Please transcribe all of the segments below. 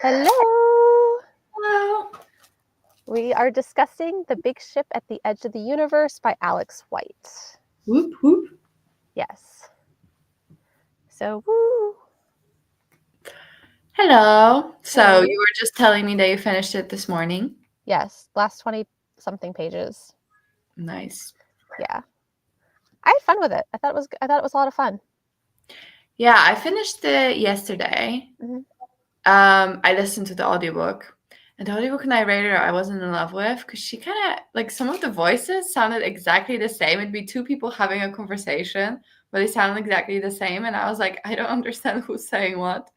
Hello! Hello. We are discussing The Big Ship at the Edge of the Universe by Alex White. Whoop, whoop. Yes. So, woo! Hello. So Hello. you were just telling me that you finished it this morning. Yes, last 20-something pages. Nice. Yeah. I had fun with it. I thought it was a lot of fun. Yeah, I finished it yesterday. Mhm. I listened to the audiobook. And the audiobook narrator I wasn't in love with because she kind of, like, some of the voices sounded exactly the same. It'd be two people having a conversation, but they sound exactly the same. And I was like, I don't understand who's saying what.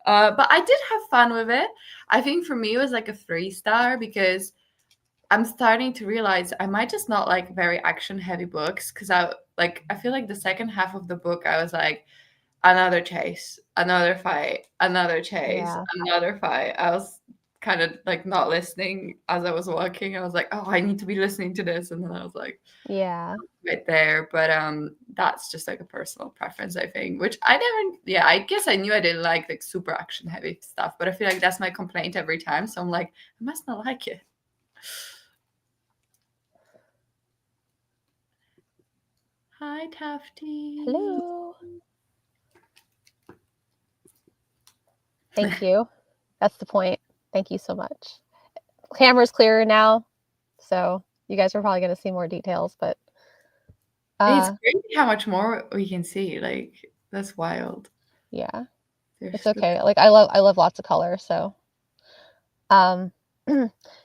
But I did have fun with it. I think for me it was like a 3-star because I'm starting to realize I might just not like very action heavy books because I feel like the second half of the book I was like, another chase, another fight, another chase, Yeah. another fight. I was kind of like not listening as I was walking. I was like, oh, I need to be listening to this. And then I was like Yeah. right there. But that's just like a personal preference, I think, which I never I guess I knew I didn't like super action heavy stuff, but I feel like that's my complaint every time. So I'm like, I must not like it. Hi, Tafty. Hello. Thank you. That's the point. Thank you so much. Camera's clearer now, so you guys are probably going to see more details, but It's crazy how much more we can see. Like, that's wild. yeah. There's It's okay. Like I love lots of color, so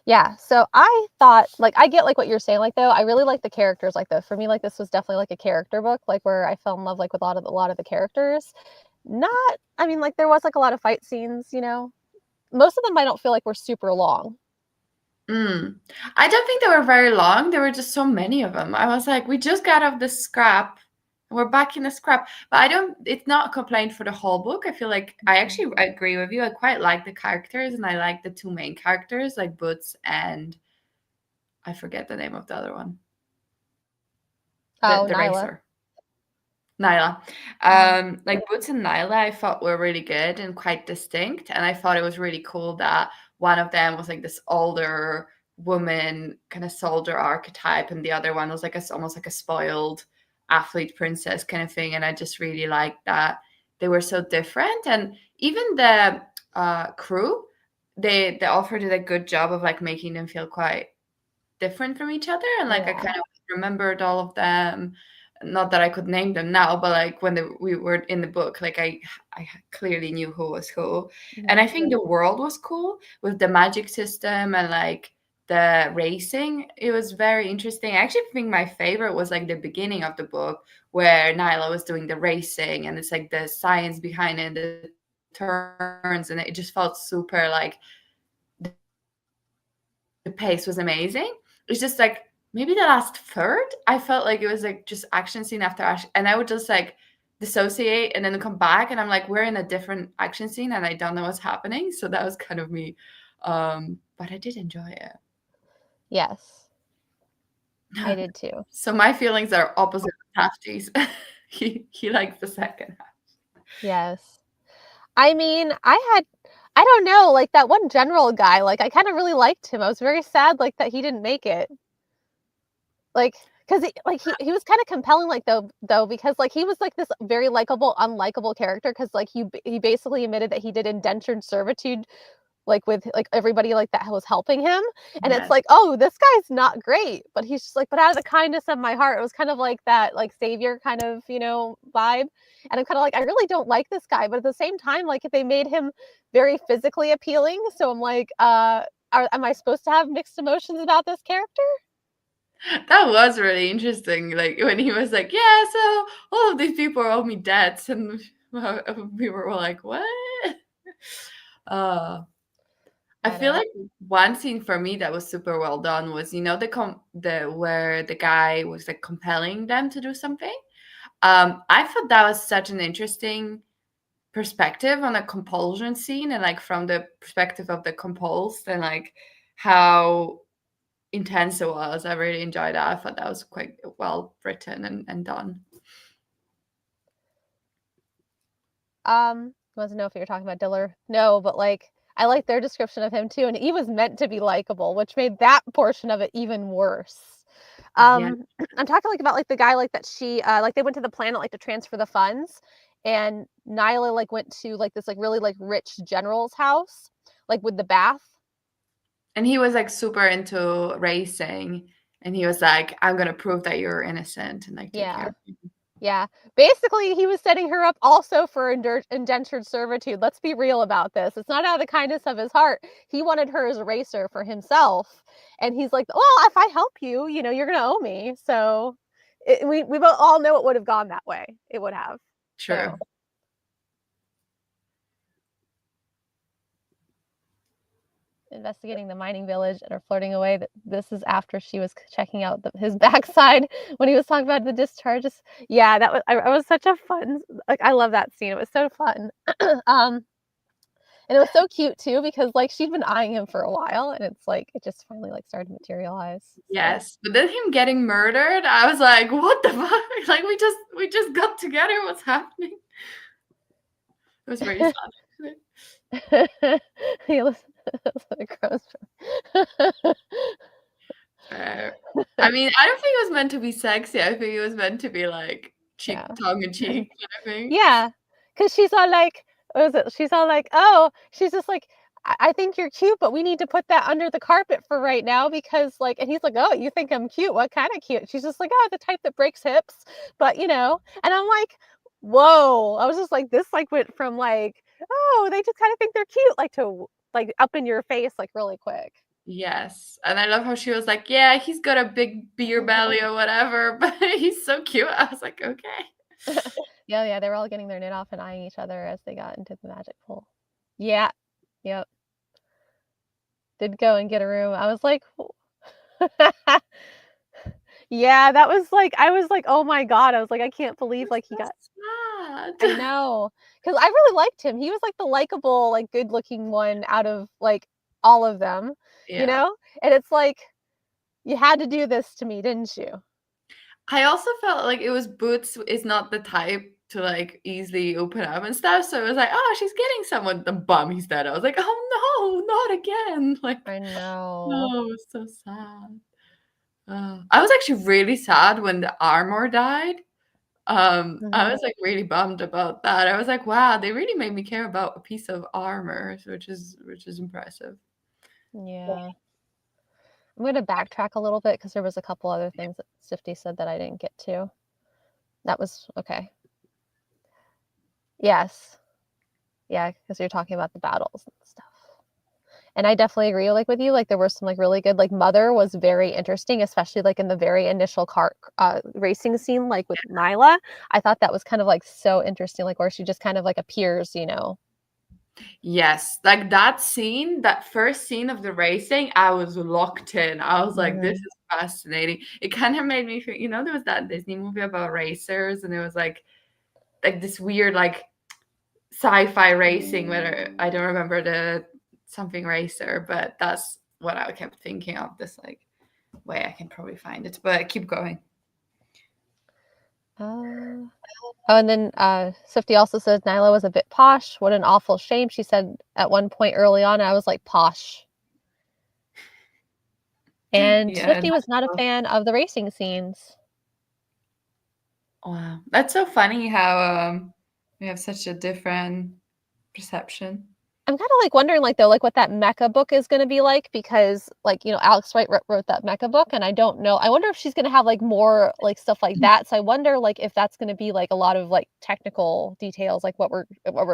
yeah, so I thought, like, I get like what you're saying, like, though I really like the characters, like, though for me, like, this was definitely like a character book, like, where I fell in love, like, with a lot of the characters. Not, I mean, like, there was like a lot of fight scenes, most of them I don't feel like were super long. I don't think they were very long. There were just so many of them. I was like, we just got off the scrap. We're back in the scrap. But it's not a complaint for the whole book. I feel like I actually agree with you. I quite like the characters and I like the two main characters, like Boots and I forget the name of the other one. Oh, The Nyla. racer. Nyla. Like Boots and Nyla, I thought were really good and quite distinct. And I thought it was really cool that one of them was like this older woman, kind of soldier archetype, and the other one was like almost like a spoiled athlete princess kind of thing. And I just really liked that they were so different. And even the crew, the author did a good job of like making them feel quite different from each other. And like I Yeah. kind of remembered all of them, not that I could name them now, but like when we were in the book, like I clearly knew who was who. And I think the world was cool with the magic system and like the racing. It was very interesting. I actually think my favorite was like the beginning of the book where Nyla was doing the racing and it's like the science behind it, the turns, and it just felt super like the pace was amazing. It's just like maybe the last third, I felt like it was like just action scene after action, and I would just like dissociate and then come back, and I'm like, we're in a different action scene, and I don't know what's happening. So that was kind of me, but I did enjoy it. Yes, I did too. So my feelings are opposite of Tafty's. He likes the second half. Yes. I mean, I don't know, like, that one general guy, like, I kind of really liked him. I was very sad, like, that he didn't make it. Like, because he was kind of compelling, like, though, because, like, he was, like, this very likable, unlikable character, because, like, he basically admitted that he did indentured servitude, like, with, like, everybody, like, that was helping him, and it's Yes. like, "Oh, this guy's not great," but he's just like, "But out of the kindness of my heart," it was kind of like that, like, savior kind of, vibe, and I'm kinda like, "I really don't like this guy," but at the same time, like, if they made him very physically appealing, so I'm like, am I supposed to have mixed emotions about this character? That was really interesting. Like when he was like, "Yeah, so all of these people owe me debts," and we were like, "What?" Uh, I I feel know. like one scene for me that was super well done was, the where the guy was like compelling them to do something. I thought that was such an interesting perspective on a compulsion scene, and like from the perspective of the compulsed, and like how intense it was. I really enjoyed that. I thought that was quite well written and done. Want to know if you're talking about Diller? No, but, like, I like their description of him too, and he was meant to be likable, which made that portion of it even worse. Yeah. I'm talking, like, about, like, the guy, like, that she, like, they went to the planet, like, to transfer the funds, and Nyla, like, went to, like, this, like, really, like, rich general's house, like, with the bath. And he was like super into racing, and he was like, "I'm gonna prove that you're innocent and like take care Yeah. of you." Yeah. Basically, he was setting her up also for indentured servitude. Let's be real about this. It's not out of the kindness of his heart. He wanted her as a racer for himself. And he's like, well, if I help you, you're going to owe me. So we both all know it would have gone that way. It would have. True. So investigating the mining village and her flirting away. That this is after she was checking out his backside when he was talking about the discharges. Yeah, that was I was such a fun. Like I love that scene. It was so fun. um, and it was so cute too because like she'd been eyeing him for a while, and it's like it just finally like started to materialize. So Yes, but then him getting murdered, I was like, "What the fuck?" Like we just got together. What's happening? It was very sad. Actually. he was it grows Fair. I mean, I don't think it was meant to be sexy. I think it was meant to be like yeah. cheek, tongue in cheek kind of thing. Yeah, cause she's all like what was it? She's all like, "Oh," she's just like, I think you're cute, but we need to put that under the carpet for right now because, like" and he's like, "Oh, you think I'm cute? What kinda cute?" She's just like, "Oh, the type that breaks hips." But, and I'm like, "Whoa." I was just like, this, like, went from, like, "Oh, they just kinda think they're cute," like, to, like, up in your face, like, really quick. Yes, and I love how she was like, "Yeah, he's got a big beer belly or whatever, but he's so cute." I was like, "Okay." Yeah, yeah, they were all getting their knit off and eyeing each other as they got into the magic pool. Yeah, yep. Did go and get a room. I was like, yeah, that was like I was like, "Oh my god." I was like, "I can't It believe, was like, he got" so I sad. know, because I really liked him. He was, like, the likable, like, good-looking one out of, like, all of them, you Yeah. know? And it's like, "You had to do this to me, didn't you?" I also felt like it was Boots is not the type to, like, easily open up and stuff, so it was like, "Oh, she's getting someone," the bum he's dead. I was like, "Oh, no, not again." Like, I know. oh, it was so sad. I was actually really sad when the armor died. I Mhm. was, like, really bummed about that. I was like, "Wow, they really made me care about a piece of armor," which is impressive. Yeah. I'm gonna backtrack a little bit because there was a couple other things that Sifty said that I didn't get to. That was okay. Yes. Yeah, because 'cause you're talking about the battles and stuff. And I definitely agree, like, with you, like, there were some, like, really good like, Mother was very interesting, especially, like, in the very initial racing scene, like, with Nyla. I thought that was kind of, like, so interesting, like, where she just kind of, like, appears. Yes, like, that scene, that first scene of the racing, I was locked in. I was like, "This Mhm. is fascinating." It kinda made me feel there was that Disney movie about racers, and it was like this weird, like, sci-fi racing where I don't remember the something racer, but that's what I kept thinking of, this, like, way I can probably find it, but keep going. Uh, oh, and then, Sifty also says Nyla was a bit posh. What an awful shame, she said at one point early on, I was like, "Posh." And Yeah. Swifty was not a fan of the racing scenes. Wow. That's so funny how, we have such a different perception. I'm kinda, like, wondering, like, though, like, what that Mecha book is gonna be like because, like, Alex White wrote that Mecha book, and I don't know I wonder if she's gonna have, like, more, like, stuff like that, so I wonder, like, if that's gonna be, like, a lot of, like, technical details, like, what we're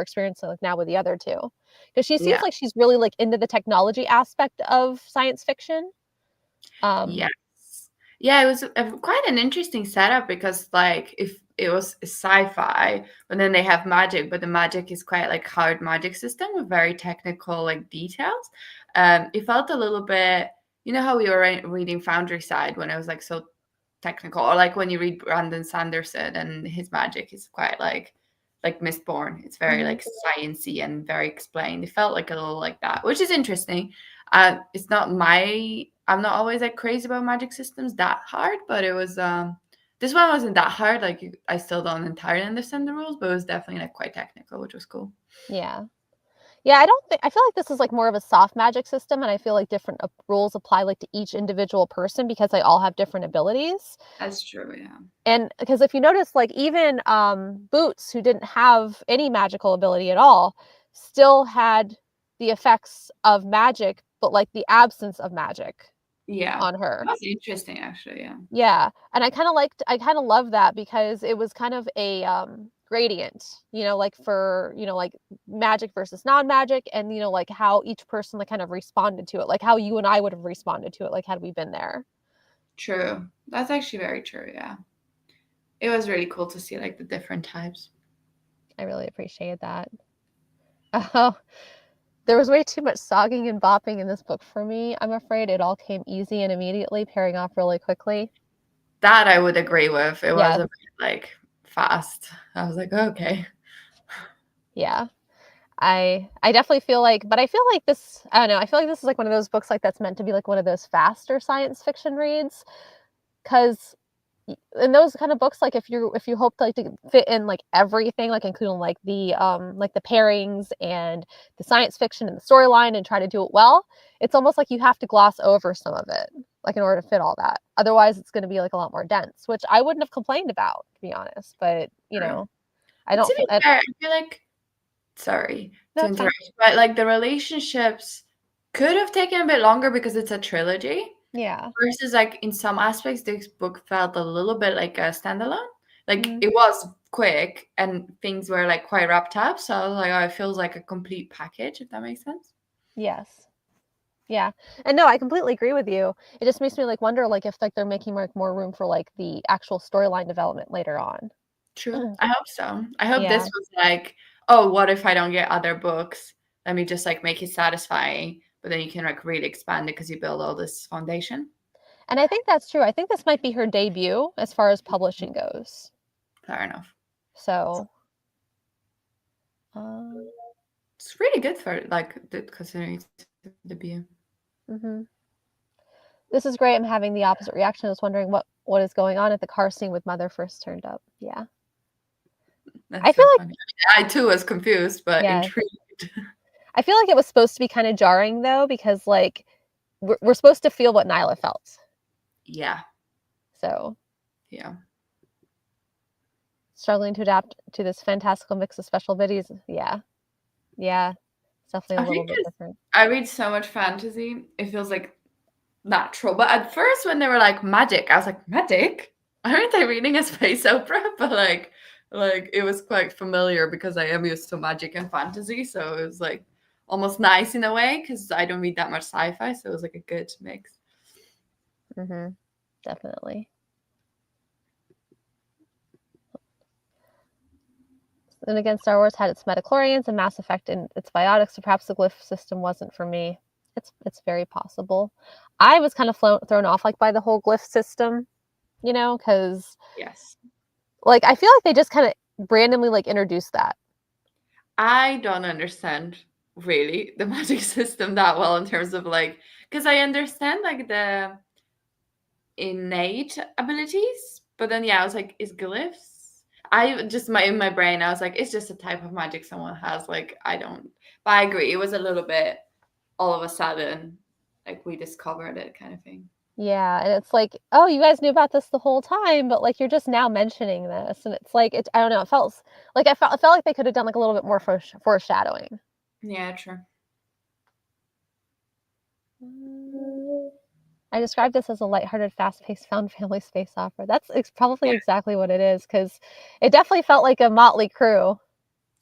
experiencing, like, now with the other two, because she seems Yeah. like she's really, like, into the technology aspect of science fiction. Yes. Yeah, it was quite an interesting setup because, like, if it was sci-fi, but then they have magic, but the magic is quite like hard magic system with very technical like details. It felt a little bit, how we were reading Foundry Side when it was like so technical, or like when you read Brandon Sanderson and his magic is quite like Mistborn. It's very Mhm. like sciencey and very explained. It felt like a little like that, which is interesting. It's not I'm not always like crazy about magic systems that hard, but it was this one wasn't that hard. Like I still don't entirely understand the rules, but it was definitely like quite technical, which was cool. Yeah. Yeah, I feel like this is, like, more of a soft magic system, and I feel like different, rules apply, like, to each individual person because they all have different abilities. That's true, yeah. And because if you notice, like, even, Boots, who didn't have any magical ability at all, still had the effects of magic, but, like, the absence of magic Yeah. on her. That's interesting, actually, yeah. Yeah, and I kinda love that because it was kind of a, gradient, like, for, like, magic versus non-magic and, like, how each person, like, kind of responded to it, like, how you and I would have responded to it, like, had we been there. True. That's actually very true, yeah. It was really cool to see, like, the different types. I really appreciated that. Oh, there was way too much sogging and bopping in this book for me. I'm afraid it all came easy and immediately, pairing off really quickly. That I would agree with. It was Yes, a bit, like, fast. I was like, "Okay." yeah. I definitely feel like but I feel like this I don't know, I feel like this is, like, one of those books, like, that's meant to be, like, one of those faster science fiction reads, 'cause in those kind of books, like, if you hope, like, to fit in, like, everything, like, including, like, the pairings and the science fiction and the storyline and try to do it well, it's almost like you have to gloss over some of it, like, in order to fit all that. Otherwise, it's gonna be, like, a lot more dense, which I wouldn't have complained about, to be honest, but, True. I But don't to feel be fair, I feel like sorry no, to it's fine. interrupt, but, like, the relationships could have taken a bit longer because it's a trilogy, Yeah. versus, like, in some aspects, this book felt a little bit like a standalone. Like, Mhm. it was quick and things were, like, quite wrapped up, so I was like, "Oh, it feels like a complete package," if that makes sense. Yes. Yeah. And no, I completely agree with you. It just makes me, like, wonder, like, if, like, they're making, like, more room for, like, the actual storyline development later on. True. I hope so. I hope this Yeah. was like, "Oh, what if I don't get other books? Let me just, like, make it satisfying," but then you can, like, really expand it because you build all this foundation. And I think that's true. I think this might be her debut as far as publishing goes. Fair enough. So, um, It's really good for, like, the considering it's the debut. mhm. This is great. I'm having the opposite reaction. I was wondering what is going on at the car scene with Mother first turned up. Yeah. I That's feel so like funny. I too was confused, but yes. intrigued. I feel like it was supposed to be kinda jarring though because, like, we're supposed to feel what Nyla felt. Yeah, So, yeah. struggling to adapt to this fantastical mix of special abilities. Yeah. Yeah. It's definitely I a little think bit 'cause different. I read so much fantasy, it feels, like, natural, but at first when they were like, "Magic," I was like, "Magic? Aren't I reading a space opera?" But, like, it was quite familiar because I am used to magic and fantasy, so it was, like, almost nice in a way because I don't read that much sci-fi, so it was, like, a good mix. Mhm. Definitely. Then again, Star Wars had its midichlorians and Mass Effect in its biotics, so perhaps the glyph system wasn't for me. It's very possible. I was kind of thrown off, like, by the whole glyph system, because Yes. like, I feel like they just kinda randomly, like, introduced that. I don't understand really the magic system that well in terms of, like, because I understand, like, the innate abilities, but then, yeah, I was like, "Is glyphs?" I just my in my brain, I was like, "It's just a type of magic someone has." Like, I don't but I agree, it was a little bit all of a sudden, like, we discovered it kind of thing. Yeah, and it's like, "Oh, you guys knew about this the whole time, but, like, you're just now mentioning this," and it's like, I don't know, it felt I felt like they could have done, like, a little bit more foreshadowing. Yeah, true. Mm. I described this as a lighthearted, fast-paced found family space opera. It's probably Yeah. exactly what it is, because it definitely felt like a motley crew.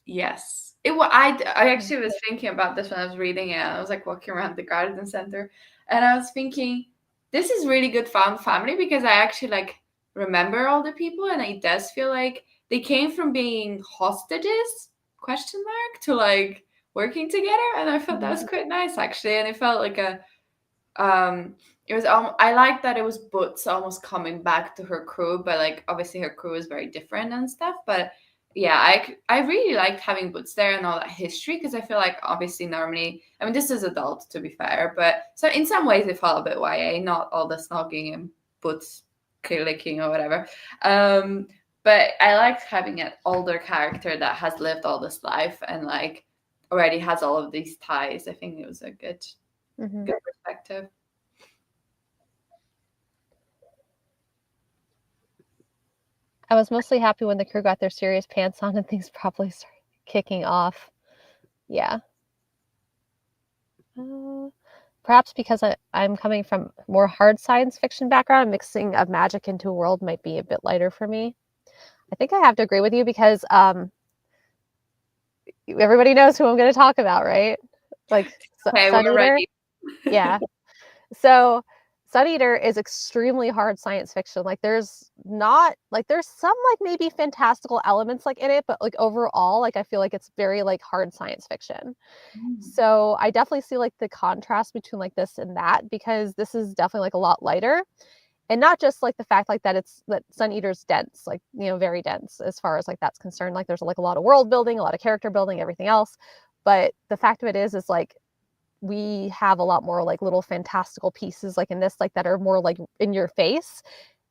Yes. I Mm. actually was thinking about this when I was reading it, and I was, like, walking around the garden center, and I was thinking, "This is really good found family," because I actually, like, remember all the people, and it does feel like they came from being hostages, question mark, to, like, working together, and I thought that Mhm. was quite nice, actually, and it felt like a it was I like that it was Boots almost coming back to her crew, but like obviously her crew is very different and stuff. But yeah, I really liked having Boots there and all that history because I feel like obviously normally I mean this is adult to be fair, but so in some ways it felt a bit YA, not all the snogging and Boots clicking or whatever. But I liked having an older character that has lived all this life and like already has all of these ties. I think it was a good Mhm. perspective. I was mostly happy when the crew got their serious pants on and things probably started kicking off. Yeah. Perhaps because I'm coming from more hard science fiction background, mixing of magic into a world might be a bit lighter for me. I think I have to agree with you because everybody knows who I'm going to talk about, right? Like Okay, Sun we're Eater. ready. Yeah. So Sun Eater is extremely hard science fiction. Like there's not like there's some like maybe fantastical elements like in it, but like overall, like I feel like it's very like hard science fiction. Mm. So I definitely see like the contrast between like this and that because this is definitely like a lot lighter. And not just like the fact like that it's that Sun Eater's dense, like very dense as far as like that's concerned. Like there's like a lot of world building, a lot of character building, everything else. But the fact of it is like we have a lot more like little fantastical pieces like in this like that are more like in your face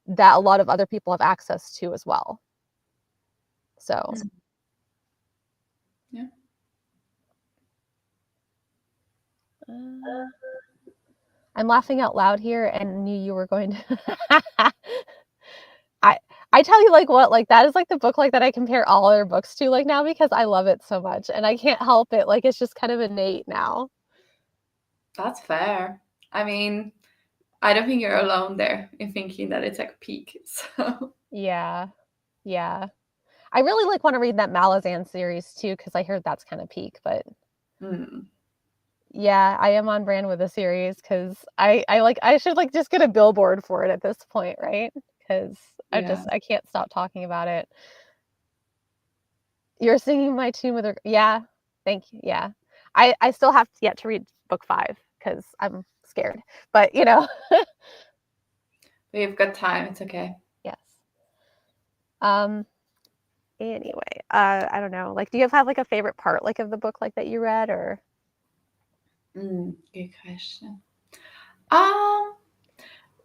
that a lot of other people have access to as well. So Yeah. uh, I'm laughing out loud here and knew you were going to I I tell you like what like that is like the book like that I compare all other books to like now because I love it so much and I can't help it like it's just kind of innate now. That's fair. I mean, I don't think you're alone there in thinking that it's like peak. So Yeah. Yeah. I really like want to read that Malazan series too because I heard that's kind of peak, but mm, yeah, I am on brand with the series because I like I should like just get a billboard for it at this point, right? Because yeah. I can't stop talking about it. You're singing my tune with her. Yeah, thank you. Yeah, I still have yet to read book 5 because I'm scared, but We've got time. It's okay. yes. Um. Anyway, I don't know. Like, do you have like a favorite part like of the book like that you read or? Good question. Um,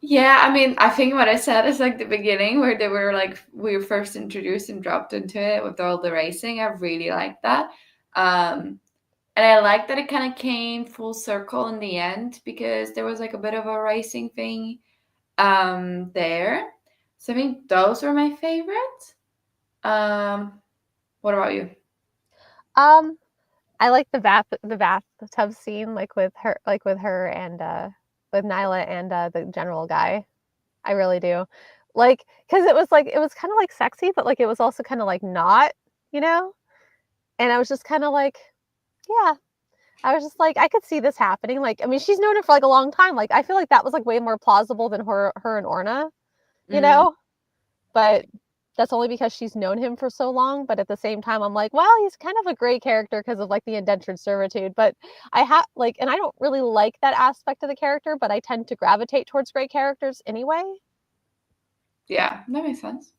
yeah, I mean, I think what I said is like the beginning where they were like we were first introduced and dropped into it with all the racing. I really liked that. Um, and I like that it kind of came full circle in the end because there was like a bit of a racing thing there. So I think those were my favorite. What about you? Um, I like the bathtub scene like with her and with Nyla and the general guy. I really do. Like cuz it was kind of like sexy but like it was also kind of like not, you know? And I was just kind of like, yeah. I was just like I could see this happening. Like I mean, she's known her for like a long time. Like I feel like that was like way more plausible than her and Orna, you Mm, know? But that's only because she's known him for so long. But at the same time, I'm like, well, he's kind of a gray character because of like the indentured servitude. But I have like, and I don't really like that aspect of the character, but I tend to gravitate towards gray characters anyway. yeah, that makes sense.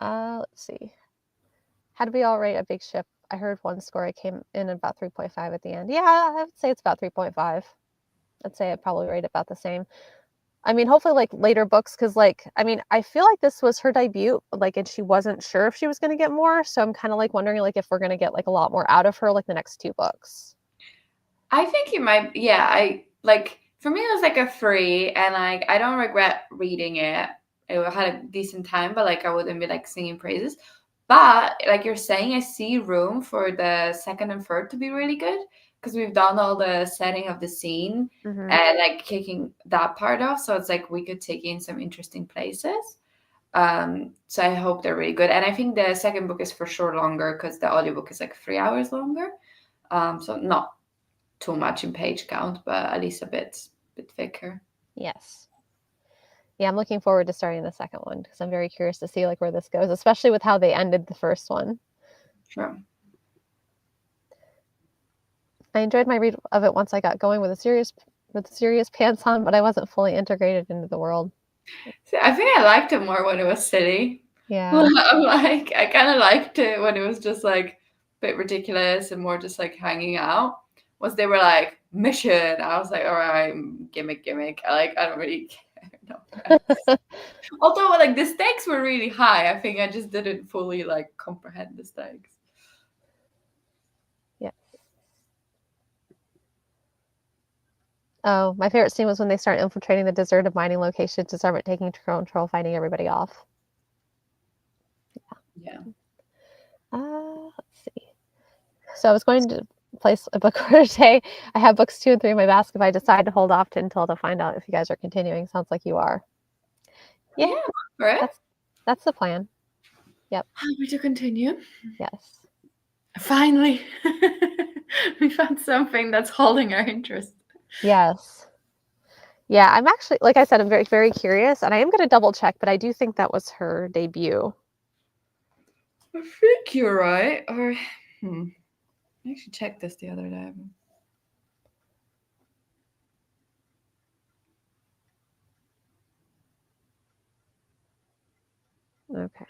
Let's see. How do we all rate a big ship? I heard one score I came in about 3.5 at the end. Yeah, I would say it's about 3.5. I'd say I'd probably rate about the same. I mean, hopefully, like later books, because like, I mean, I feel like this was her debut, like, and she wasn't sure if she was going to get more. So I'm kind of like wondering, like, if we're going to get like a lot more out of her, like the next 2 books. I think it might. Yeah, I like. For me, it was like a free, and like I don't regret reading it. It had a decent time, but like I wouldn't be like singing praises. But like you're saying, I see room for the second and third to be really good because we've done all the setting of the scene Mm-hmm. and like kicking that part off. So it's like we could take in some interesting places. So I hope they're really good. And I think the second book is for sure longer because the audiobook is like 3 hours longer. So not too much in page count, but at least a bit thicker. Yes. Yeah, I'm looking forward to starting the second one because I'm very curious to see like where this goes, especially with how they ended the first one. Sure. I enjoyed my read of it once I got going with the serious pants on, but I wasn't fully integrated into the world. See, I think I liked it more when it was silly. Yeah. Like I kind of liked it when it was just like a bit ridiculous and more just like hanging out. Once they were like mission, I was like, all right, gimmick. I don't really care. Although, like, the stakes were really high, I think I just didn't fully like comprehend the stakes. Yeah. Oh, my favorite scene was when they start infiltrating the deserted mining location to start taking control, fighting everybody off. Yeah. Let's see. So I was going to place a book order today. I have books 2 and 3 in my basket. If I decide to hold off until to find out if you guys are continuing, sounds like you are. Yeah, for it. that's the plan. Yep. Happy to continue. Yes. Finally, we found something that's holding our interest. Yes. Yeah, I'm actually, like I said, I'm very, very curious, and I am going to double check, but I do think that was her debut. I think you're right. Or, I actually checked this the other day. Okay.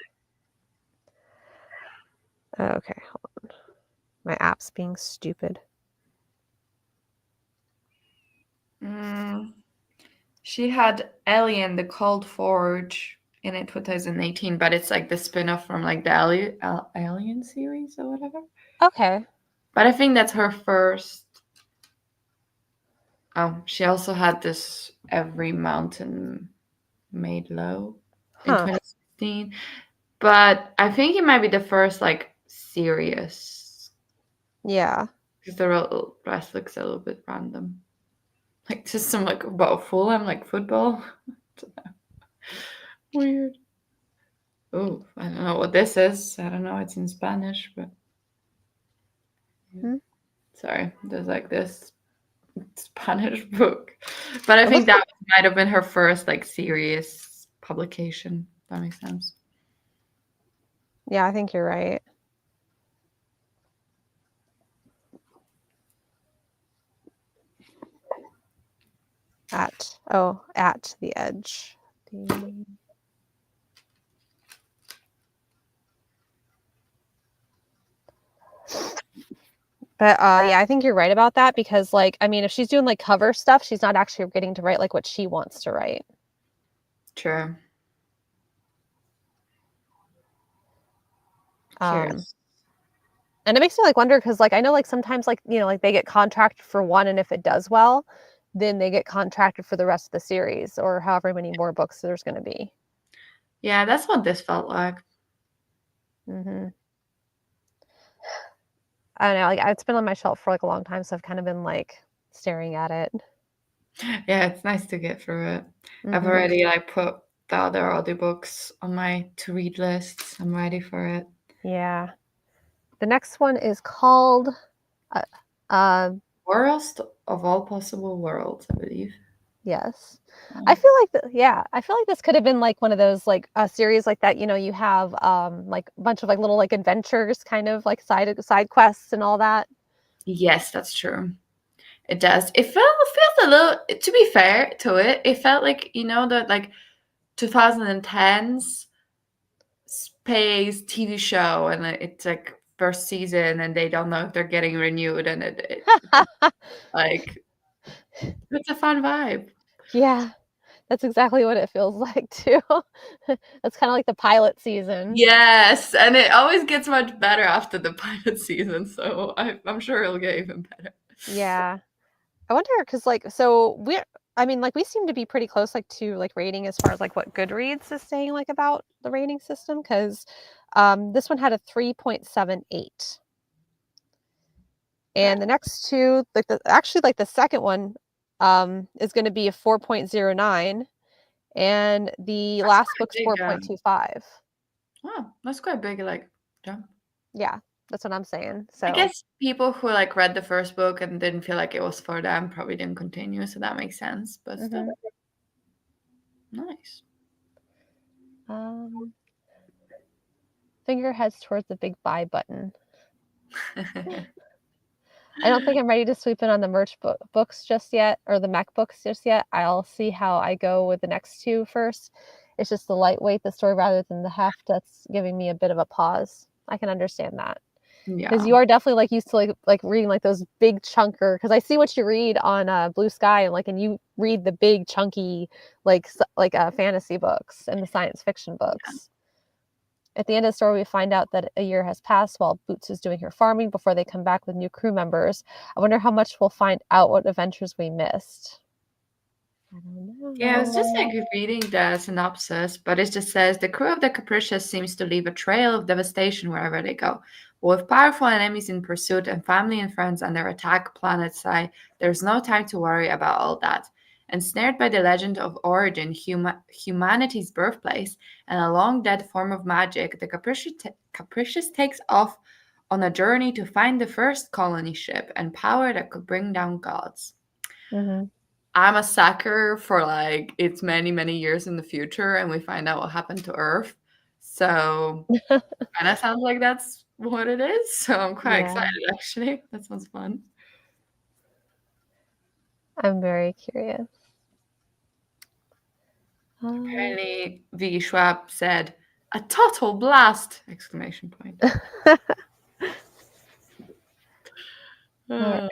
Okay, hold on. My app's being stupid. She had Alien, the Cold Forge in it 2018, but it's like the spin-off from like the Alien series or whatever. Okay. But I think that's her first. Oh, she also had this Every Mountain Made Low in 2016. But I think it might be the first like serious. Yeah. Because the rest looks a little bit random. Like just some like about Fulham, like football. Weird. Oh, I don't know what this is. I don't know. It's in Spanish, but sorry, there's like this Spanish book. But I think that might have been her first like serious publication. If that makes sense. Yeah, I think you're right. At the edge. But yeah, I think you're right about that because, like, I mean, if she's doing like cover stuff, she's not actually getting to write like what she wants to write. True. And it makes me like wonder because, like, I know like sometimes like like they get contracted for one, and if it does well, then they get contracted for the rest of the series or however many more books there's going to be. Yeah, that's what this felt like. I don't know, like it's been on my shelf for like a long time, so I've kind of been like staring at it. Yeah, it's nice to get through it. I've already like put the other audiobooks on my to-read lists. I'm ready for it. Yeah. The next one is called Worst of All Possible Worlds, I believe. Yes. I feel like I feel like this could have been like one of those like a series like that, you have like a bunch of like little like adventures, kind of like side quests and all that. Yes, that's true. It does. It felt a little, to be fair to it, it felt like, the like 2010s space TV show, and it's like first season and they don't know if they're getting renewed, and it like it's a fun vibe. Yeah. That's exactly what it feels like too. That's kind of like the pilot season. Yes, and it always gets much better after the pilot season, so I'm sure it'll get even better. Yeah. I wonder because like so we seem to be pretty close like to like rating as far as like what Goodreads is saying like about the rating system because this one had a 3.78. And the next two, like the second one is going to be a 4.09 and the last book's 4.25. Oh, that's quite big, like jump. Yeah, that's what I'm saying. So I guess people who like read the first book and didn't feel like it was for them probably didn't continue, so that makes sense. But still, nice. Finger heads towards the big buy button. I don't think I'm ready to sweep in on the merch books just yet, or the MacBooks just yet. I'll see how I go with the next two first. It's just the lightweight, the story rather than the heft, that's giving me a bit of a pause. I can understand that. Because Yeah. you are definitely like used to like reading like those big chunker. Because I see what you read on Blue Sky and you read the big chunky fantasy books and the science fiction books. At the end of the story, we find out that a year has passed while Boots is doing her farming before they come back with new crew members. I wonder how much we'll find out what adventures we missed. I don't Yeah, I was just know. like reading the synopsis, but it just says the crew of the Capricious seems to leave a trail of devastation wherever they go. With powerful enemies in pursuit and family and friends under attack planetside, there's no time to worry about all that. Ensnared by the legend of origin, humanity's birthplace, and a long dead form of magic, the Capricious takes off on a journey to find the first colony ship and power that could bring down gods. Mhm. I'm a sucker for like it's many, many years in the future and we find out what happened to Earth. So kind of sounds like that's what it is. So I'm quite Yeah, excited actually. That sounds fun. I'm very curious. Uh, Apparently V. Schwab said, a total blast! Exclamation point. Alright.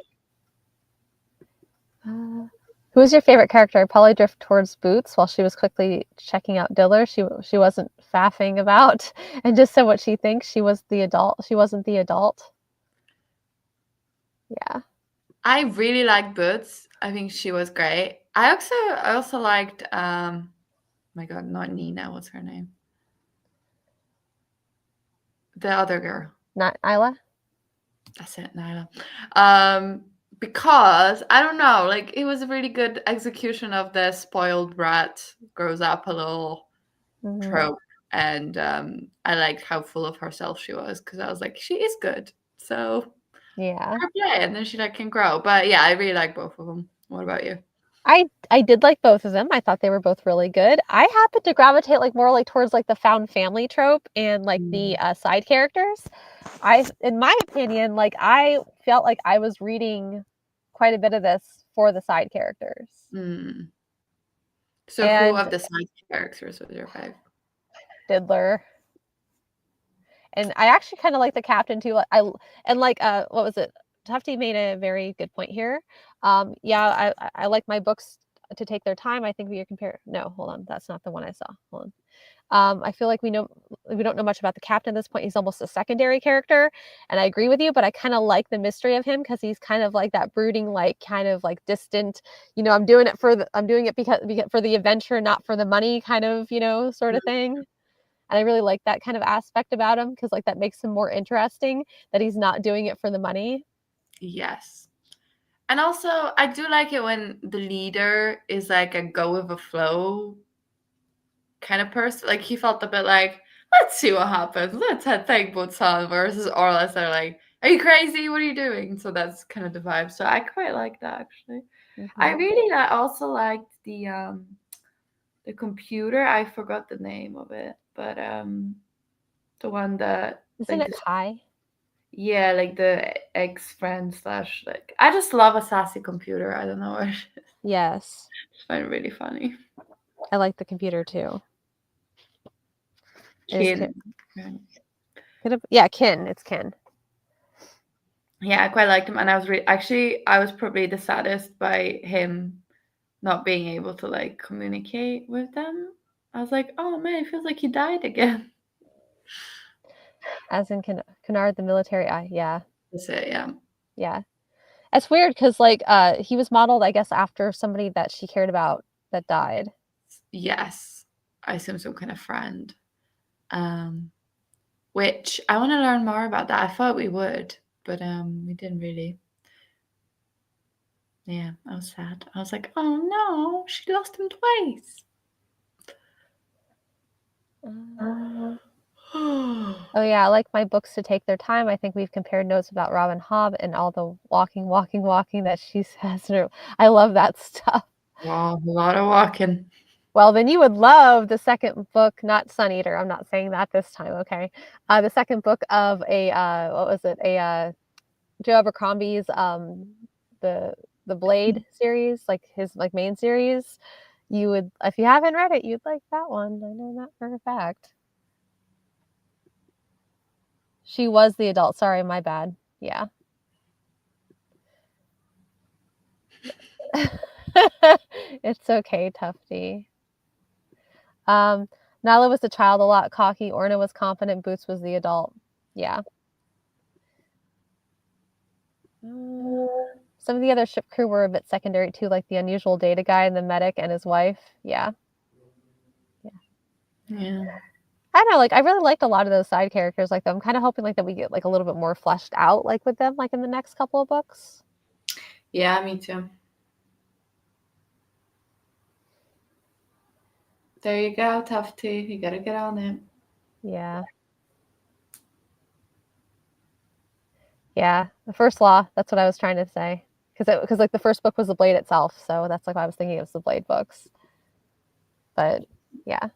Uh, Who was your favorite character? I probably drift towards Boots while she was quickly checking out Diller. She wasn't faffing about and just said what she thinks. She was the adult. She wasn't the adult. Yeah. I really liked Boots. I think she was great. I also liked my god, not Nina, what's her name? The other girl. Not Isla? That's it, Nyla. Um, because I don't know, like it was a really good execution of the spoiled brat grows up a little Mhm. trope, and I liked how full of herself she was because I was like, she is good, so Yeah. her play, and then she like can grow. But yeah, I really like both of them. What about you? I did like both of them. I thought they were both really good. I happen to gravitate more towards the found family trope and Mm. the side characters. In my opinion, I felt like I was reading quite a bit of this for the side characters. Mm. So who And of the side characters was your fave? Diddler. And I actually kind of like the captain too. What was it? Tufty made a very good point here. Yeah, I like my books to take their time. I think we compare. No, hold on, that's not the one I saw. Hold on. I feel like we don't know much about the captain at this point. He's almost a secondary character, and I agree with you. But I kind of like the mystery of him because he's kind of like that brooding, kind of distant. I'm doing it because for the adventure, not for the money, kind of sort of thing. And I really like that kind of aspect about him because that makes him more interesting that he's not doing it for the money. Yes. And also, I do like it when the leader is like a go with the flow kind of person. Like he felt a bit like, let's see what happens. Let's take boots on versus Orlas that are like, are you crazy? What are you doing? So that's kind of the vibe. So I quite like that actually. I Mhm. really also liked the computer. I forgot the name of it, but the one that Isn't like it this Kai? yeah, like the ex friend slash like I just love a sassy computer. I don't know. I just Yes. find it really funny. I like the computer too. It is Kin. Kid. Yeah, Kin. It's Kin. Yeah, I quite liked him, and I was probably the saddest by him not being able to like communicate with them. I was like, oh man, it feels like he died again. As in Kennard, the military eye. Yeah. That's it, yeah. Yeah. It's weird because he was modeled, I guess, after somebody that she cared about that died. Yes, I assume some kind of friend. Which I want to learn more about that. I thought we would, but we didn't really. Yeah, I was sad. I was like, oh no, she lost him twice. Oh yeah, I like my books to take their time. I think we've compared notes about Robin Hobb and all the walking that she says. I love that stuff. Wow, a lot of walking. Well, then you would love the second book, not Sun Eater. I'm not saying that this time, okay? The second book of what was it? Joe Abercrombie's the the Blade series, his main series. You would, if you haven't read it, you'd like that one. I know that for a fact. She was the adult. Sorry, my bad. Yeah. It's okay, Tufty. Nyla was the child, a lot cocky. Orna was confident. Boots was the adult. Yeah. Some of the other ship crew were a bit secondary too, like the unusual data guy and the medic and his wife. Yeah. Yeah. I don't know, like I really liked a lot of those side characters. Like I'm kind of hoping like that we get like a little bit more fleshed out like with them like in the next couple of books. Yeah, me too. There you go, Tufty. You gotta get on it. Yeah. Yeah. The first law, that's what I was trying to say. Because like the first book was the Blade itself, so that's like why I was thinking it was the Blade books. But yeah.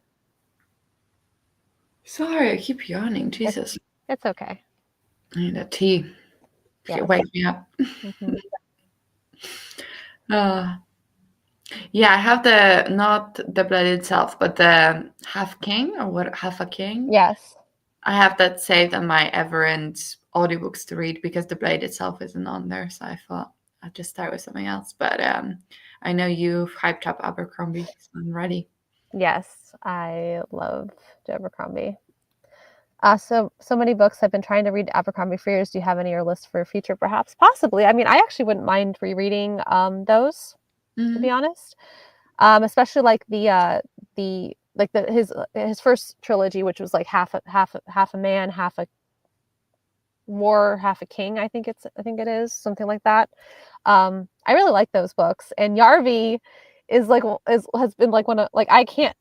Sorry, I keep yawning. Jesus. It's okay. I need a tea. Yes. Wake me up. Mm-hmm. Uh, yeah, I have the not the blade itself, but the half king or what half a king. Yes. I have that saved on my Everend audiobooks to read because the blade itself isn't on there. So I thought I'd just start with something else. But I know you've hyped up Abercrombie, so I'm ready. Yes. I love Abercrombie. So many books. I've been trying to read Abercrombie for years. Do you have any on your list for future, perhaps? Possibly. I mean, I actually wouldn't mind rereading those, to be honest. Especially like his first trilogy, which was like half a man, half a war, half a king. I think it is something like that. I really like those books, and Yarvi is like has been like one of like I can't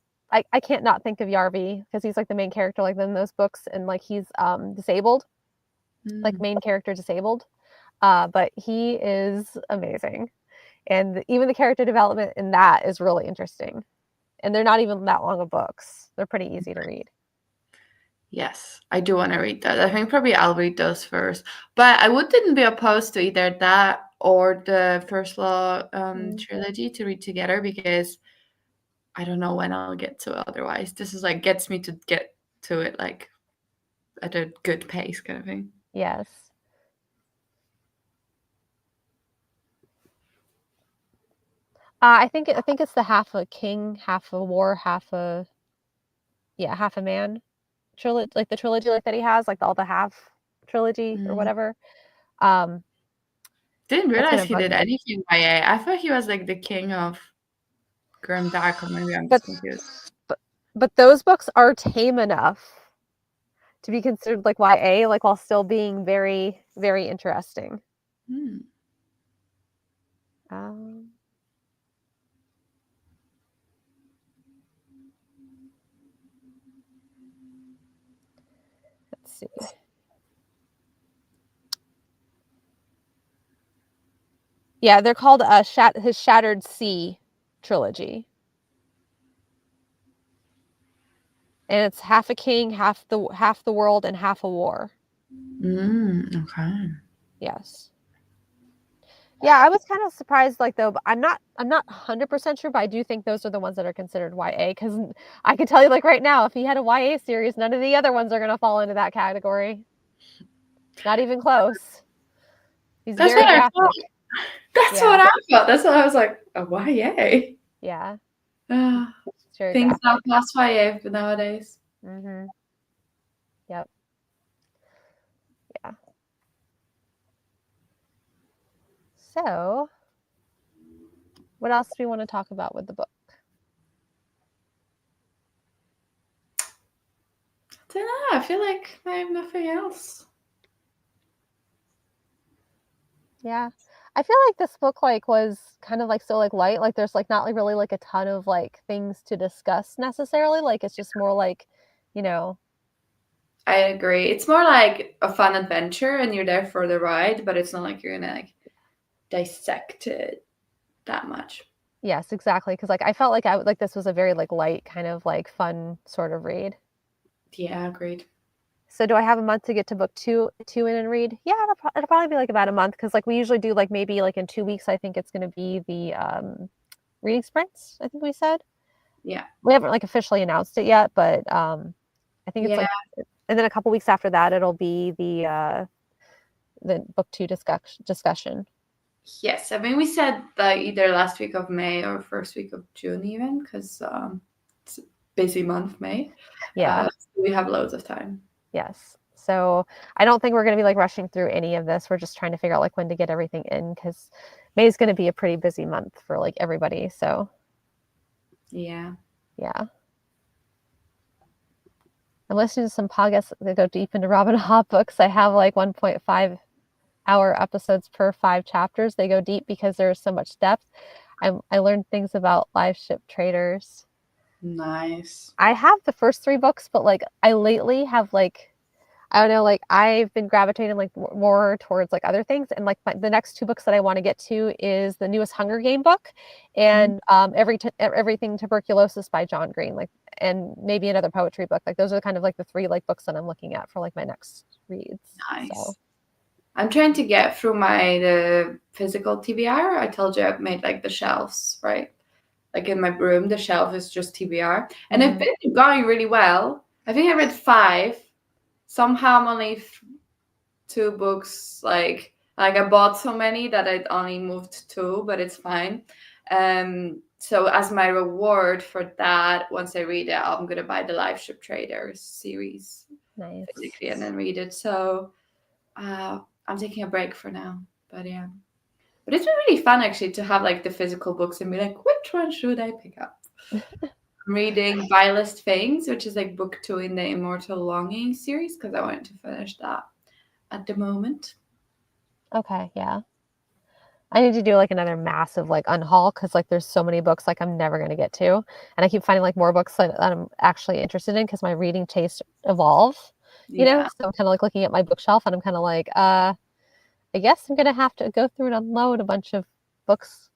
not think of Yarvi because he's like the main character like in those books, and like he's disabled, like main character disabled, but he is amazing, and even the character development in that is really interesting, and they're not even that long of books. They're pretty easy to read. Yes, I do want to read that. I think probably I'll read those first. But I wouldn't be opposed to either that or the First Law trilogy to read together because I don't know when I'll get to it otherwise. This is like gets me to get to it like at a good pace kind of thing. Yes. I think it's the half a king, half a war, half a man trilogy, like the trilogy like that he has, like all the half trilogy or whatever. Didn't That's realize gonna he bug did me. anything YA. I thought he was like the king of grim dark, or maybe I'm But just confused. but those books are tame enough to be considered like YA, like while still being very, very interesting. Hmm. Um, let's see. Yeah, they're called his Shattered Sea trilogy. And it's half a king, half the world, and half a war. Okay. Yes. Yeah, I was kind of surprised, like though, but I'm not 100% sure, but I do think those are the ones that are considered YA because I can tell you, like right now, if he had a YA series, none of the other ones are gonna fall into that category. Not even close. He's That's very what I thought. graphic. That's Yeah, what I thought. That's what I was like, a YA. yeah, Uh, it's very things not graphic. past YA nowadays. Mm-hmm. Yep. Yeah. So, what else do we want to talk about with the book? I don't know. I feel like I have nothing else. Yeah. I feel like this book like was kind of like so like light, like there's like not like really like a ton of like things to discuss necessarily. Like it's just more like, you know, I agree. It's more like a fun adventure and you're there for the ride, but it's not like you're gonna like dissect it that much. yes, exactly. Cause like I felt like like this was a very like light kind of like fun sort of read. Yeah, agreed. So do I have a month to get to book two in and read? Yeah, it'll probably be like about a month because like we usually do like maybe like in 2 weeks. I think it's going to be the reading sprints. I think we said Yeah. we haven't like officially announced it yet, but I think it's Yeah. like and then a couple weeks after that, it'll be the book 2 discussion. Yes, I mean we said that either last week of May or first week of June, even because it's a busy month, May. Yeah. So we have loads of time. Yes. So I don't think we're going to be like rushing through any of this. We're just trying to figure out like when to get everything in, because May is going to be a pretty busy month for like everybody. So Yeah. yeah. I'm listening to some podcasts that go deep into Robin Hobb books. I have like 1.5-hour episodes per 5 chapters. They go deep because there's so much depth. I learned things about live ship traders. Nice. I have the first 3 books, but like I lately have like, I don't know, like I've been gravitating like more towards like other things, and like the next 2 books that I want to get to is the newest Hunger Game book, and Everything Tuberculosis by John Green, like, and maybe another poetry book. Like those are kind of like the 3 like books that I'm looking at for like my next reads. Nice. So I'm trying to get through the physical TBR. I told you I've made like the shelves, right? Like in my room, the shelf is just TBR, and it's been going really well. I think I read 5. Somehow I'm only 2 books. Like I bought so many that I only moved 2, but it's fine. So as my reward for that, once I read it, I'm gonna buy the Live Ship Traders series nice. physically and then read it. So I'm taking a break for now, but yeah. But it's been really fun actually to have like the physical books and be like, which one should I pick up? I'm reading Vilest Things, which is like book 2 in the Immortal Longing series, because I wanted to finish that at the moment. Okay, yeah. I need to do like another massive like unhaul, because like there's so many books like I'm never going to get to, and I keep finding like more books that I'm actually interested in, because my reading taste evolve, you know. Yeah. So I'm kind of like looking at my bookshelf, and I'm kind of like, I guess I'm gonna have to go through and unload a bunch of books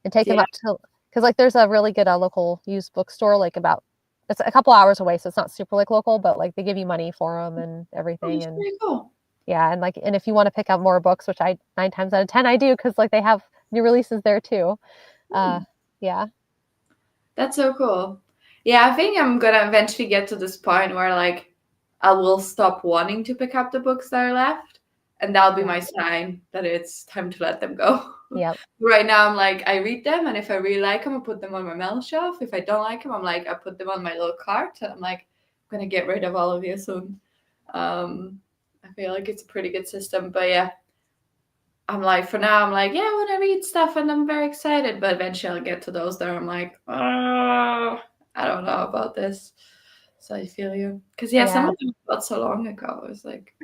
and take them Yeah. up to, because like there's a really good local used bookstore like about, it's a couple hours away, so it's not super like local, but like they give you money for them and Oh, everything. that's And pretty cool. yeah, and like, and if you want to pick up more books, which I 9 times out of 10 I do, because like they have new releases there too. Yeah. That's so cool. Yeah, I think I'm gonna eventually get to this point where like I will stop wanting to pick up the books that are left, and that'll be my sign that it's time to let them go. Yep. Right now, I'm like, I read them, and if I really like them, I put them on my mail shelf. If I don't like them, I'm like, I put them on my little cart, and I'm like, I'm gonna get rid of all of you soon. I feel like it's a pretty good system, but yeah, I'm like, for now, I'm like, yeah, I want to read stuff, and I'm very excited. But eventually, I'll get to those that I'm like, oh, I don't know about this. So I feel you, because yeah, some Yeah. of them I got so long ago. I was like,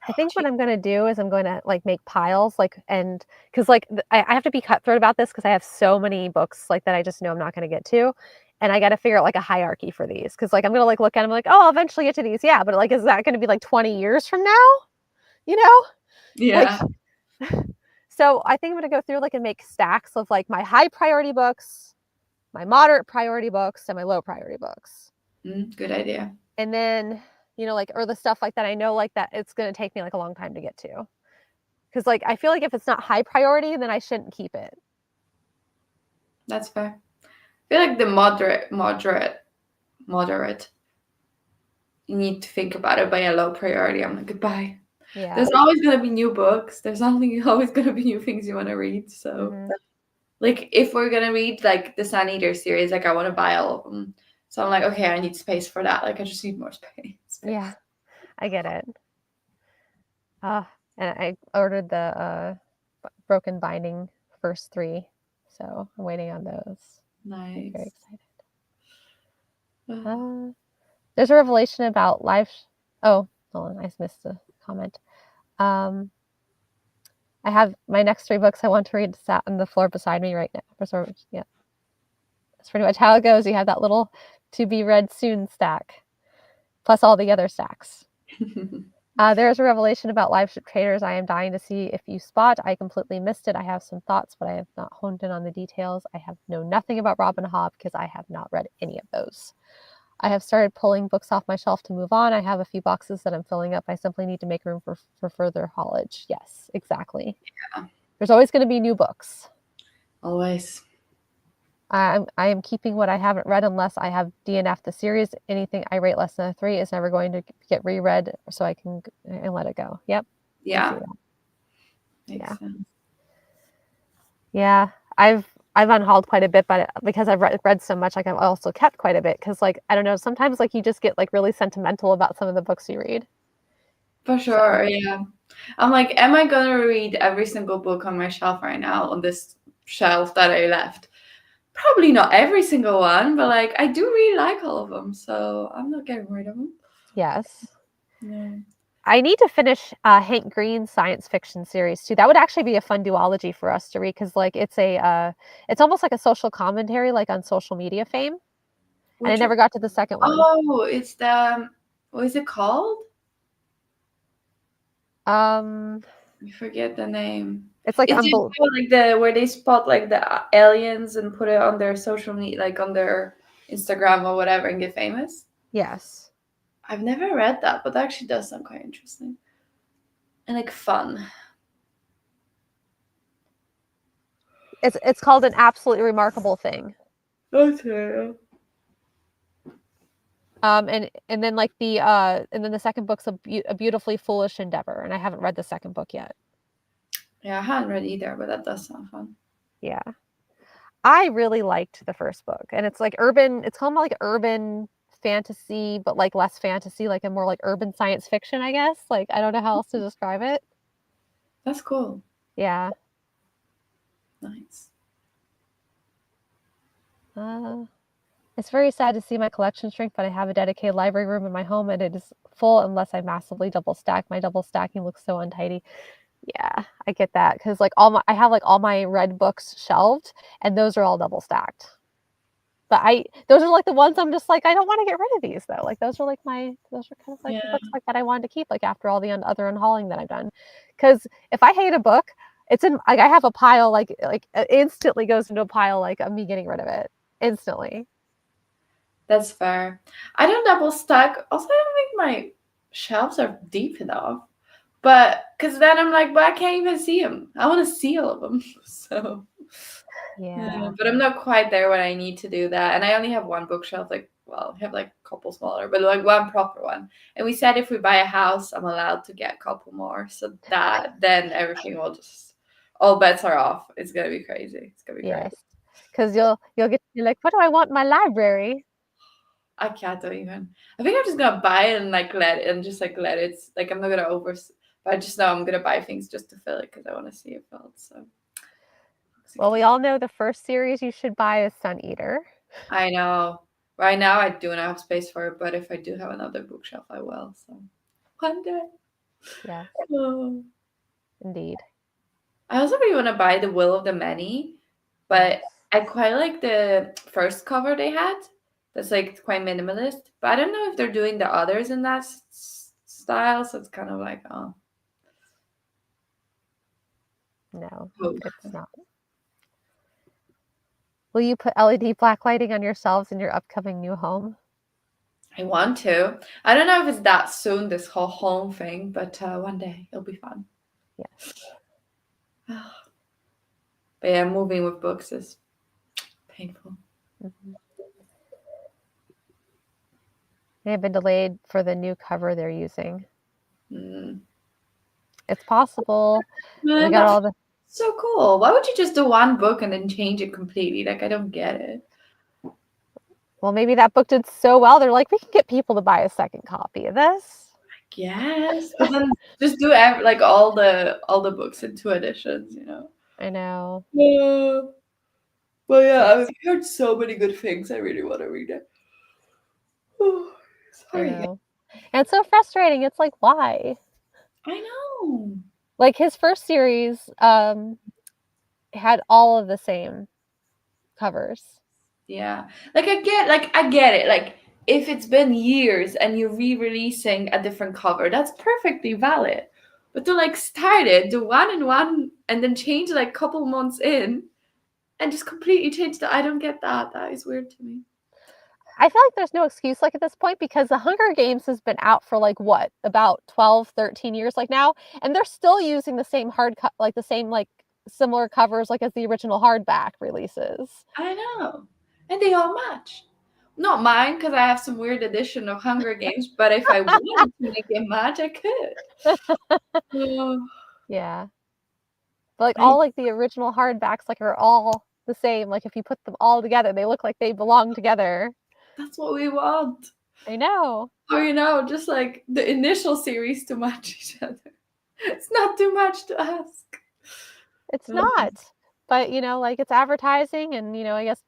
I think what I'm going to do is I'm going to like make piles, like, and because like I have to be cutthroat about this, because I have so many books like that I just know I'm not going to get to. And I got to figure out like a hierarchy for these, because like I'm going to like look at them like, oh, I'll eventually get to these. Yeah. But like, is that going to be like 20 years from now? You know, like, yeah, so I think I'm going to go through like and make stacks of like my high priority books, my moderate priority books, and my low priority books. good idea. And then, you know, like, or the stuff like that I know like that it's going to take me like a long time to get to. Because like I feel like if it's not high priority, then I shouldn't keep it. That's fair. I feel like the moderate. You need to think about it by a low priority. I'm like, goodbye. Yeah. There's always gonna be new books. There's only always gonna be new things you want to read. So, like, if we're gonna read like the Sun Eater series, like I want to buy all of them. So I'm like, okay, I need space for that. Like, I just need more space. Yeah, I get it. And I ordered the Broken Binding first 3, so I'm waiting on those. I'm very Nice. excited. There's a revelation about live. Oh, hold on, I just missed a comment. I have my next 3 books I want to read sat on the floor beside me right now. Yeah, that's pretty much how it goes. You have that little to be read soon stack, plus all the other stacks. There's a revelation about live ship traders I am dying to see if you spot. I completely missed it. I have some thoughts, but I have not honed in on the details. I have known nothing about Robin Hobb because I have not read any of those. I have started pulling books off my shelf to move on. I have a few boxes that I'm filling up. I simply need to make room for further haulage. Yes, exactly. Yeah. There's always going to be new books. Always. I am keeping what I haven't read unless I have DNF the series. Anything I rate less than a 3 is never going to get reread, so I can and let it go. Yep, I see Yeah, that. Yeah, makes sense. yeah. I've unhauled quite a bit, but because I've read so much, like I've also kept quite a bit because like I don't know, sometimes like you just get like really sentimental about some of the books you read. For So sure, yeah. I'm like, am I gonna read every single book on my shelf right now on this shelf that I left? Probably not every single one, but like I do really like all of them, so I'm not getting rid of them. yes. Yeah. I need to finish Hank Green's science fiction series too. That would actually be a fun duology for us to read because like it's almost like a social commentary like on social media fame. And I Which never got to the second one. oh, it's the what is it called? Um, I forget the name. it's like Is it like the where they spot like the aliens and put it on their social media, like on their Instagram or whatever, and get famous? yes. I've never read that, but that actually does sound quite interesting and like fun. It's called An Absolutely Remarkable Thing. Okay. And then like and then the second book's a beautifully foolish endeavor, and I haven't read the second book yet. Yeah, I haven't read either, but that does sound fun. Yeah. I really liked the first book, and it's like urban. It's called like urban fantasy, but like less fantasy, like a more like urban science fiction, I guess. Like I don't know how else to describe it. That's cool. Yeah. Nice. Uh, it's very sad to see my collection shrink, but I have a dedicated library room in my home, and it is full unless I massively double stack. My double stacking looks so untidy. Yeah, I get that because like I have like all my read books shelved, and those are all double stacked. But those are like the ones I'm just like I don't want to get rid of these though. Like those are kind of like the Yeah. books like that I wanted to keep like after all the other unhauling that I've done. Because if I hate a book, it's in like I have a pile like it instantly goes into a pile like of me getting rid of it instantly. That's fair. I don't double stack. Also, I don't think my shelves are deep enough. But because then I'm like, but I can't even see them. I want to see all of them. So, yeah. Yeah. But I'm not quite there when I need to do that. And I only have one bookshelf. Like, well, I have like a couple smaller, but like one proper one. And we said if we buy a house, I'm allowed to get a couple more. So that then everything will just, all bets are off. It's gonna be crazy. It's gonna be crazy. Yes. Because you'll get you're like, what do I want in my library? I can't even. I think I'm just gonna buy it and like let it and just like let it. Like I'm not gonna over. But I just know I'm gonna buy things just to fill it because I want to see it filled. So Well, we all know the first series you should buy is Sun Eater. I know. Right now I do not have space for it, but if I do have another bookshelf, I will. So one day. Yes, Oh. indeed. I also really want to buy The Will of the Many, but Yes. I quite like the first cover they had. That's like quite minimalist, but I don't know if they're doing the others in that style. So it's kind of like, oh, No, hope. it's not. Will you put LED blacklighting on your shelves in your upcoming new home? I want to. I don't know if it's that soon, this whole home thing, but one day it'll be fun. Yes. But yeah, moving with books is painful. Mhm. They have been delayed for the new cover they're using. Mm. It's possible. They Man, got that's all the so cool. Why would you just do one book and then change it completely? Like, I don't get it. well, maybe that book did so well. They're like, we can get people to buy a second copy of this. Yes, but then just do like all the books in two editions, you know. I know. Yeah. Well, yeah, I've It's, heard so many good things. I really want to read it. Oh, I sorry. know. And it's so frustrating. It's like, why? I know. Like his first series had all of the same covers. Yeah. I get it. Like if it's been years and you're re-releasing a different cover, that's perfectly valid. But to like start it, do one and one and then change like a couple months in and just completely change I don't get that. That is weird to me. I feel like there's no excuse like at this point because the Hunger Games has been out for like what, about 12, 13 years like now, and they're still using the same like the same like similar covers, like, as the original hardback releases. I know. And they all match. Not mine, because I have some weird edition of Hunger Games, but if I wanted to make it match, I could. Oh, Yeah. But, like, I all, like, the original hardbacks, like, are all the same, like, if you put them all together, they look like they belong together. that's what we want. I know. Or, just like the initial series to match each other. It's not too much to ask. It's Oh, not. But, like, it's advertising and, I guess,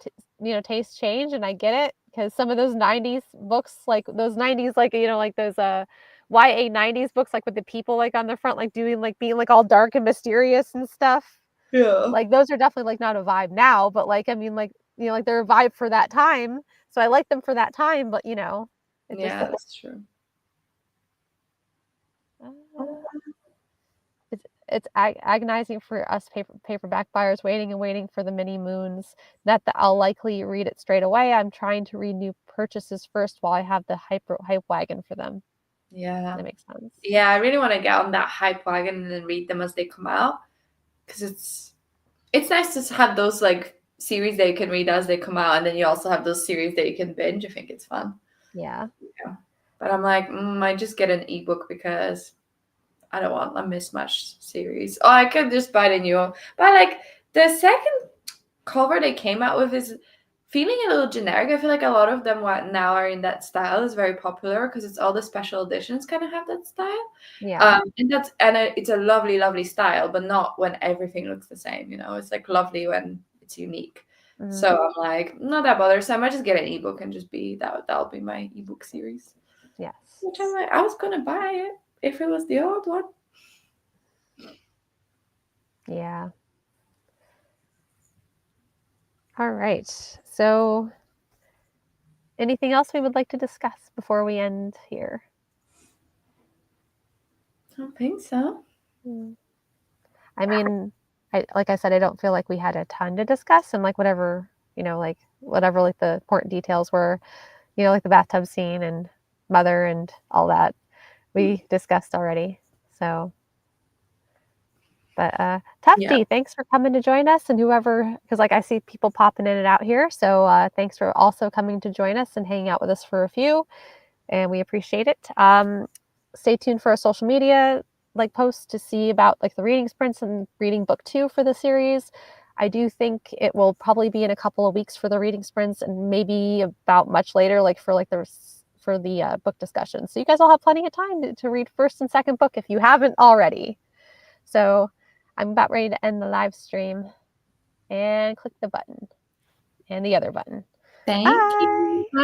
tastes change, and I get it because some of those 90s books, like, those 90s, like, like those, YA 90s books, like, with the people, like, on the front, like, doing, like, being, like, all dark and mysterious and stuff. yeah. Like, those are definitely, like, not a vibe now, but, like, I mean, like, like, they're a vibe for that time, so I like them for that time, but, it just Yeah, that's true. it's agonizing for us paperback buyers waiting and waiting for the mini moons that I'll likely read it straight away. I'm trying to read new purchases first while I have the hype wagon for them. Yeah. That makes sense. Yeah, I really want to get on that hype wagon and then read them as they come out. Because it's nice to have those like series that you can read as they come out, and then you also have those series that you can binge. I think it's fun. Yeah. Yeah. But I'm like, I just get an ebook because I don't want a mismatched series. Oh, I could just buy the new one. But like the second cover they came out with is feeling a little generic. I feel like a lot of them now are in that style is very popular because it's all the special editions kind of have that style. Yeah. It's a lovely, lovely style, but not when everything looks the same. It's like lovely when it's unique. Mhm. So I'm like, not that bothersome. I might just get an ebook and just be that'll be my ebook series. Yes. Which I'm like, I was gonna buy it if it was the old one. Yeah. All right. So, anything else we would like to discuss before we end here? I don't think so. Mm. I mean, like I said, I don't feel like we had a ton to discuss, and like whatever, like whatever, like the important details were, like the bathtub scene and mother and all that we discussed already. So, but Yeah. Tufty, thanks for coming to join us, and whoever, because like I see people popping in and out here. So thanks for also coming to join us and hanging out with us for a few, and we appreciate it. Stay tuned for our social media like posts to see about like the reading sprints and reading book 2 for the series. I do think it will probably be in a couple of weeks for the reading sprints, and maybe about much later, like for the book discussion. So you guys will have plenty of time to read first and second book if you haven't already. So I'm about ready to end the live stream and click the button and the other button. Thank you. Bye. Bye.